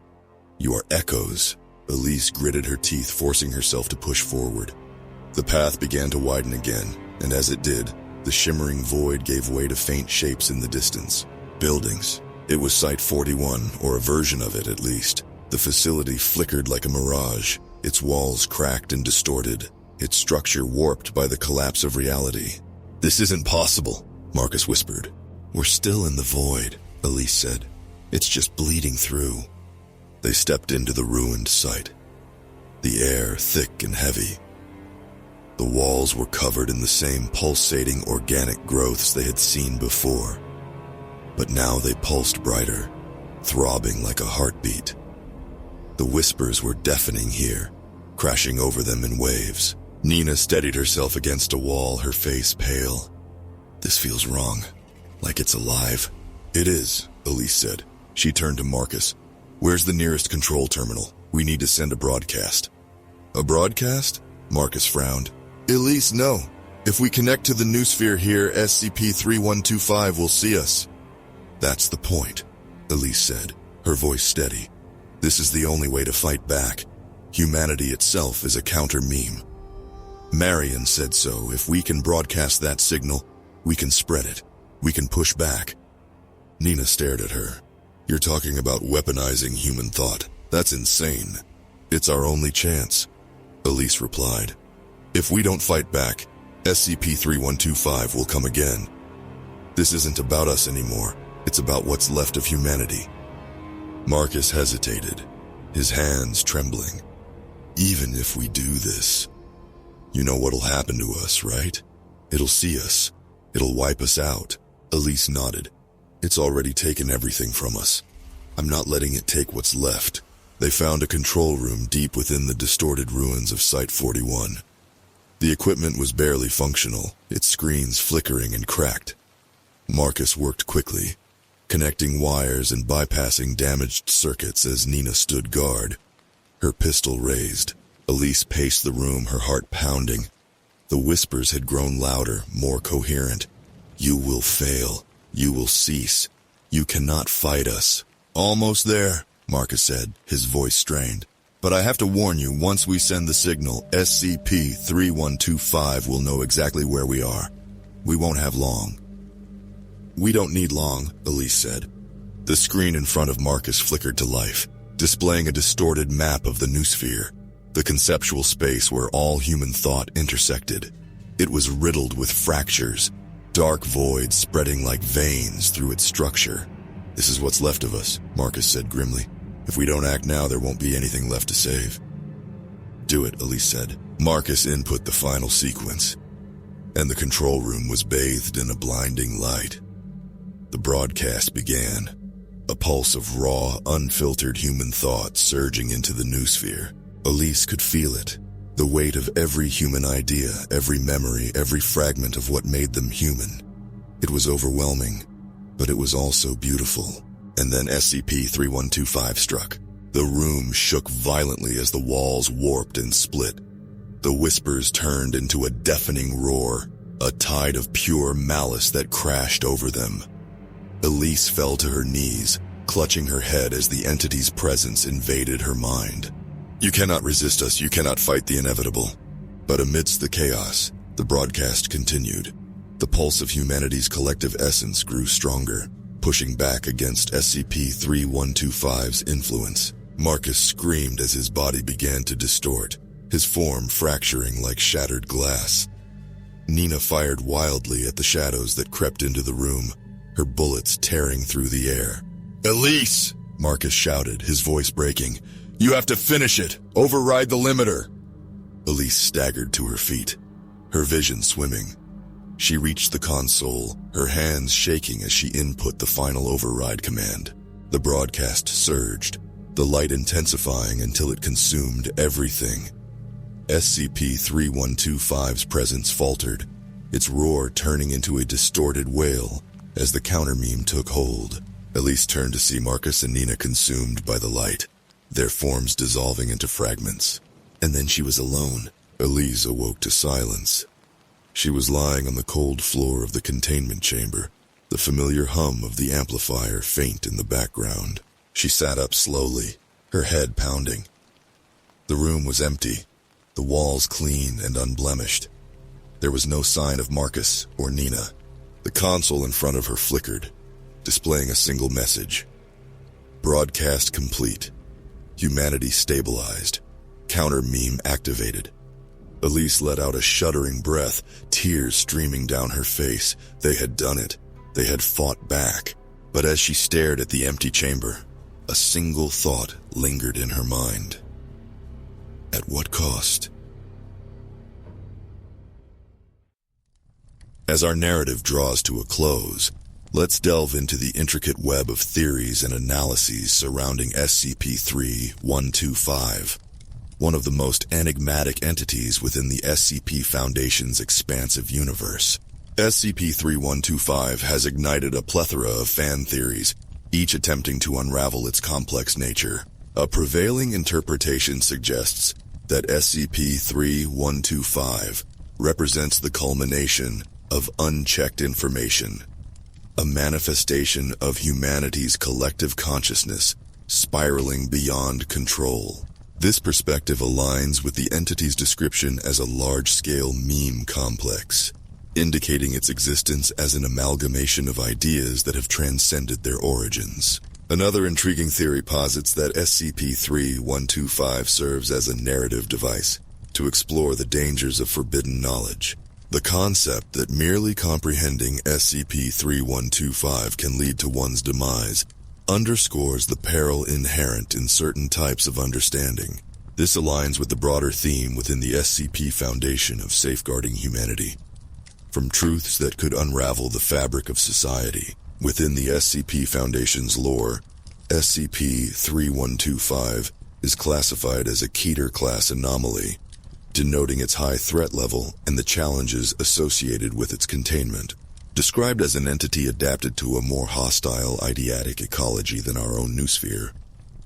You are echoes. Elise gritted her teeth, forcing herself to push forward. The path began to widen again, and as it did, the shimmering void gave way to faint shapes in the distance. Buildings. It was Site 41, or a version of it at least. The facility flickered like a mirage, its walls cracked and distorted, its structure warped by the collapse of reality. This isn't possible, Marcus whispered. We're still in the void, Elise said. It's just bleeding through. They stepped into the ruined site, the air thick and heavy. The walls were covered in the same pulsating organic growths they had seen before. But now they pulsed brighter, throbbing like a heartbeat. The whispers were deafening here, crashing over them in waves. Nina steadied herself against a wall, her face pale. This feels wrong. Like it's alive. It is, Elise said. She turned to Marcus. Where's the nearest control terminal? We need to send a broadcast. A broadcast? Marcus frowned. Elise, no. If we connect to the noosphere here, SCP-3125 will see us. That's the point, Elise said, her voice steady. This is the only way to fight back. Humanity itself is a counter-meme. Marion said so. If we can broadcast that signal, we can spread it. We can push back. Nina stared at her. You're talking about weaponizing human thought. That's insane. It's our only chance, Elise replied. If we don't fight back, SCP-3125 will come again. This isn't about us anymore. It's about what's left of humanity. Marcus hesitated, his hands trembling. Even if we do this, you know what'll happen to us, right? It'll see us. It'll wipe us out. Elise nodded. It's already taken everything from us. I'm not letting it take what's left. They found a control room deep within the distorted ruins of Site-41. The equipment was barely functional, its screens flickering and cracked. Marcus worked quickly, connecting wires and bypassing damaged circuits as Nina stood guard. Her pistol raised. Elise paced the room, her heart pounding. The whispers had grown louder, more coherent. You will fail. You will cease. You cannot fight us. Almost there, Marcus said, his voice strained. But I have to warn you, once we send the signal, SCP-3125 will know exactly where we are. We won't have long. We don't need long, Elise said. The screen in front of Marcus flickered to life, displaying a distorted map of the noosphere, the conceptual space where all human thought intersected. It was riddled with fractures, dark voids spreading like veins through its structure. This is what's left of us, Marcus said grimly. If we don't act now, there won't be anything left to save. Do it, Elise said. Marcus input the final sequence, and the control room was bathed in a blinding light. The broadcast began, a pulse of raw, unfiltered human thought surging into the noosphere. Elise could feel it, the weight of every human idea, every memory, every fragment of what made them human. It was overwhelming, but it was also beautiful. And then SCP-3125 struck. The room shook violently as the walls warped and split. The whispers turned into a deafening roar, a tide of pure malice that crashed over them. Elise fell to her knees, clutching her head as the entity's presence invaded her mind. You cannot resist us, you cannot fight the inevitable. But amidst the chaos, the broadcast continued. The pulse of humanity's collective essence grew stronger, pushing back against SCP-3125's influence. Marcus screamed as his body began to distort, his form fracturing like shattered glass. Nina fired wildly at the shadows that crept into the room, her bullets tearing through the air. Elise! Marcus shouted, his voice breaking. You have to finish it! Override the limiter! Elise staggered to her feet, her vision swimming. She reached the console, her hands shaking as she input the final override command. The broadcast surged, the light intensifying until it consumed everything. SCP-3125's presence faltered, its roar turning into a distorted wail as the counter-meme took hold. Elise turned to see Marcus and Nina consumed by the light, their forms dissolving into fragments. And then she was alone. Elise awoke to silence. She was lying on the cold floor of the containment chamber, the familiar hum of the amplifier faint in the background. She sat up slowly, her head pounding. The room was empty, the walls clean and unblemished. There was no sign of Marcus or Nina. The console in front of her flickered, displaying a single message. Broadcast complete. Humanity stabilized. Counter-meme activated. Elise let out a shuddering breath, tears streaming down her face. They had done it. They had fought back. But as she stared at the empty chamber, a single thought lingered in her mind. At what cost? As our narrative draws to a close, let's delve into the intricate web of theories and analyses surrounding SCP-3125. One of the most enigmatic entities within the SCP Foundation's expansive universe. SCP-3125 has ignited a plethora of fan theories, each attempting to unravel its complex nature. A prevailing interpretation suggests that SCP-3125 represents the culmination of unchecked information, a manifestation of humanity's collective consciousness spiraling beyond control. This perspective aligns with the entity's description as a large-scale meme complex, indicating its existence as an amalgamation of ideas that have transcended their origins. Another intriguing theory posits that SCP-3125 serves as a narrative device to explore the dangers of forbidden knowledge. The concept that merely comprehending SCP-3125 can lead to one's demise underscores the peril inherent in certain types of understanding. This aligns with the broader theme within the SCP Foundation of safeguarding humanity. From truths that could unravel the fabric of society. Within the SCP Foundation's lore, SCP-3125 is classified as a Keter-class anomaly, denoting its high threat level and the challenges associated with its containment. Described as an entity adapted to a more hostile eidetic ecology than our own noosphere,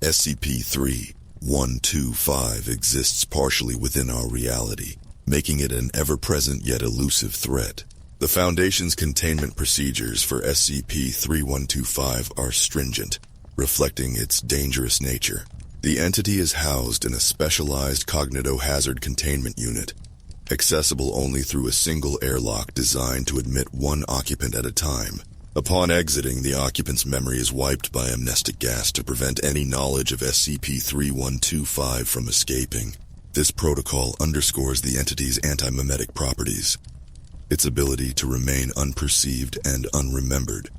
SCP-3125 exists partially within our reality, making it an ever-present yet elusive threat. The Foundation's containment procedures for SCP-3125 are stringent, reflecting its dangerous nature. The entity is housed in a specialized cognitohazard containment unit, accessible only through a single airlock designed to admit one occupant at a time. Upon exiting, the occupant's memory is wiped by amnestic gas to prevent any knowledge of SCP-3125 from escaping. This protocol underscores the entity's antimemetic properties, its ability to remain unperceived and unremembered,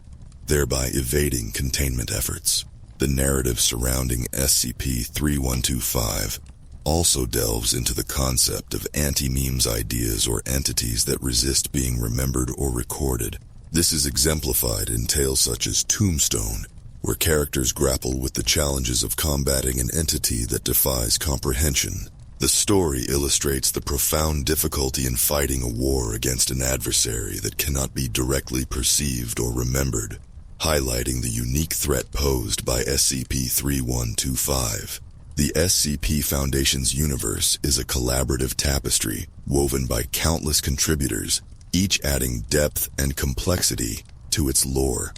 thereby evading containment efforts. The narrative surrounding SCP-3125 also delves into the concept of anti-memes ideas or entities that resist being remembered or recorded. This is exemplified in tales such as Tombstone, where characters grapple with the challenges of combating an entity that defies comprehension. The story illustrates the profound difficulty in fighting a war against an adversary that cannot be directly perceived or remembered, highlighting the unique threat posed by SCP-3125. The SCP Foundation's universe is a collaborative tapestry woven by countless contributors, each adding depth and complexity to its lore.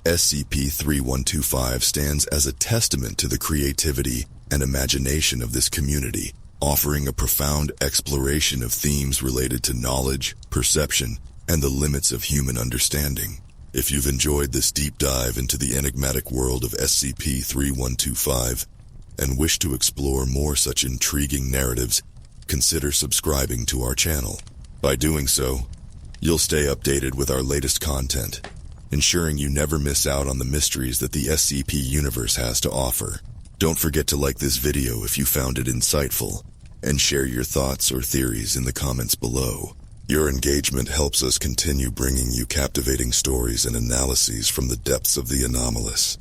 SCP-3125 stands as a testament to the creativity and imagination of this community, offering a profound exploration of themes related to knowledge, perception, and the limits of human understanding. If you've enjoyed this deep dive into the enigmatic world of SCP-3125 and wish to explore more such intriguing narratives, consider subscribing to our channel. By doing so, you'll stay updated with our latest content, ensuring you never miss out on the mysteries that the SCP universe has to offer. Don't forget to like this video if you found it insightful, and share your thoughts or theories in the comments below. Your engagement helps us continue bringing you captivating stories and analyses from the depths of the anomalous.